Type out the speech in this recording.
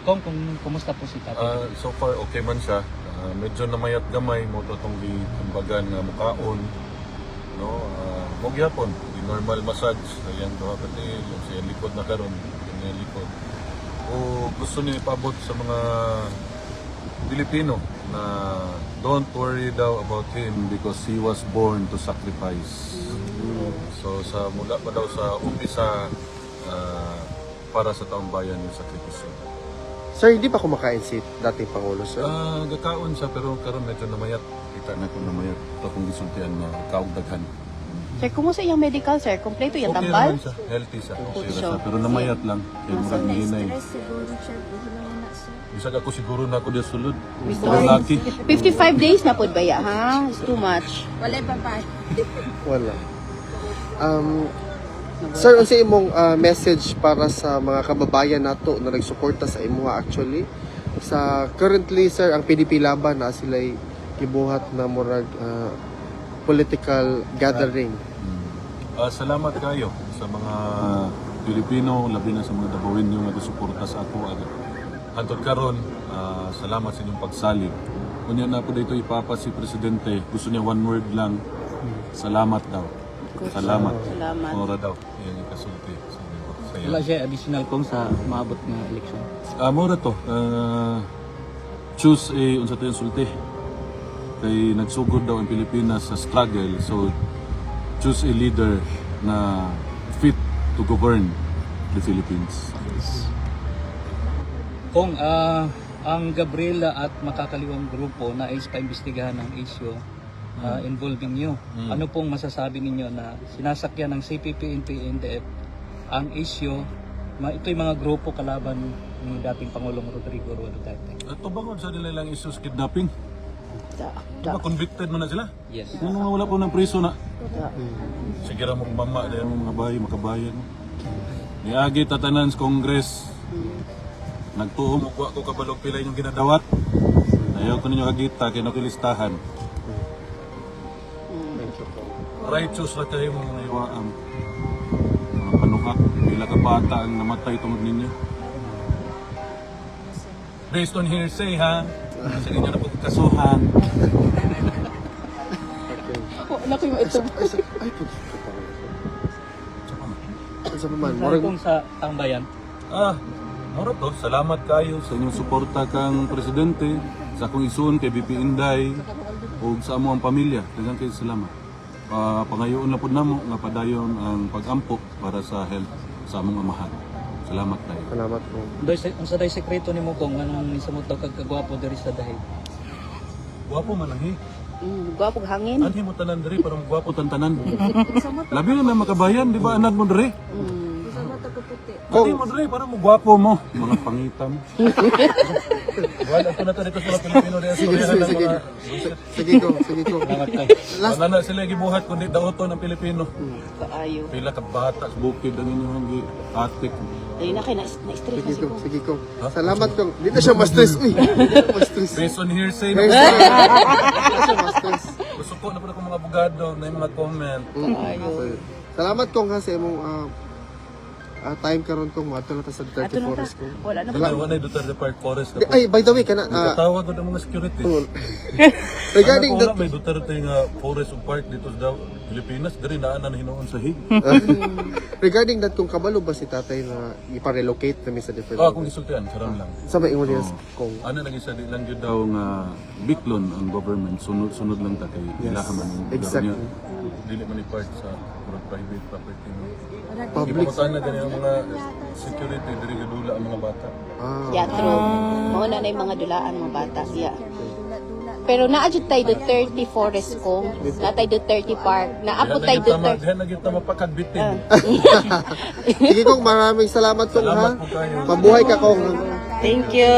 Kung kumusta po si tatay? So far okay man siya. Medyo namayat gamay mo to tong gimbagan nga mukaon. No, mo gyapon di normal massage ayan to pati yung siya likod na karon yung likod. O gusto niya ipabot sa mga Pilipino na don't worry daw about him because he was born to sacrifice. So sa mula pa daw sa umpisa para sa taong bayan yung sakripisyo. Sir, hindi pa kumakain si dating Pangulo, sir? Gakaon siya pero karon medyo namayat. Kita na ko namayat. Ito kung gisultian na kaugdaghan. Sir, kumusta yung medical, sir? Kompleto yung Okay tambal? naman siya. Healthy siya. Okay ra So, siya. Pero namayat lang. Kaya murag nihinay. siguro siya. Bisag ako siguro na ako diya sulod. Gusto Pero lucky. 55 days na po ba ya, ha? It's too much. Wala pa pa. Wala. Sir, unsa imong message para sa mga kababayan nato na nagsuporta sa imuha actually? Sa currently, sir, ang PDP laban na sila'y gibuhat na murag political gathering. Salamat kayo sa mga Pilipino, labi na sa mga Dabawin yung nagsuporta sa ako. Hantod karon, salamat sa inyong pagsalig. Kunya na po dito ipapa si Presidente, gusto niya one word lang, salamat daw. Salamat. Salamat. Ora daw. Yan yung kasulti. Wala siya additional kung sa maabot ng election. Mura to. Choose a unsa to yung sulti. Kay nagsugod daw ang Pilipinas sa struggle. So choose a leader na fit to govern the Philippines. Kung ang Gabriela at makakaliwang grupo na is paimbestigahan ng issue involving you, ano pong masasabi ninyo na sinasakyan ng CPP, NP, NDF ang issue, ito'y mga grupo kalaban ni dating Pangulong Rodrigo Roa Duterte? Ito bangod sa nila lang issues kidnapping? Da, Diba convicted mo na sila? Yes. Nung mga wala po ng priso na. da. Sige ra mo mama dahil mga bahay, makabayan. Niagi tatanan sa Congress. Nagtuo mo ko kabalog pila yung ginadawat. Ayaw ko ninyo agita kay nakilistahan. Righteous ra kayo mga iwaang. Mga panuka, pila ka bata ang namatay tungod ninyo. Based on hearsay ha. Sa inyo na pagkasuhan. Wala ko yung ito. Ay, sa paman. Ano kung sa tambayan? Moro to, salamat kayo sa inyong suporta kang Presidente, sa akong isuon kay BP Inday, o sa amo ang pamilya. Daghang kayo salamat. Pangayoon na po namo nga padayon ang pag-ampo para sa health sa among amahan. Salamat tayo. Salamat po. Unsa day sekreto nimo kung anong nisamot daw kagwapo diri sa dahi? Guwapo man ang Gwapog hangin. Anhi mo tanan diri para magwapo tanan. Labi na makabayan, di ba anad mo diri? Sama to ko puti. Ati mo diri para magwapo mo. Mga pangitam. Wala ko na to dito sa mga Pilipino dito sa mga Sige ko. Salamat kay. Wala na sila gibuhat kundi daoton ng Pilipino. Kaayo. Pila ka bata sa bukid ang inyong atik. Ay na kay na-stress na siguro. Sige ko. Salamat ko. Di na siya ma-stress. Uy, di na ma-stress. Based on hearsay Di na na siya ma-stress. gusto ko na po ng mga abogado na yung mga comment. Kaayo. Salamat kong ha sa imong time karon kong ato na ta sa 30 forest ko. Wala na Wala na yung Duterte Park Forest na po. Ay, by the way, kana Katawag ko ng mga security. regarding Wala that may Duterte nga forest o park dito sa Pilipinas, diri naanan hinoon sa hig. regarding that kung kabalo ba si tatay na ipa-relocate kami sa different Kung isultian, saram lang. sa may ingon niya kung Ano naging sa lang yun daw nga biklon ang government, sunod lang ta kay ilaha man yung lugar exactly. niya. Dili man i-part sa private property. public. Ipamutan na ganyan ang mga security, diri gadula ang mga bata. Yeah, true. Mao na yung mga dulaan mga bata. Yeah. Pero naadjud tayo Duterte Forest ko. Na tayo Duterte Park. Naapot tayo Duterte. Diyan na kita mapakagbitin. Sige kong maraming salamat kong ha. Salamat po kayo. Mabuhay ka kong. Thank you.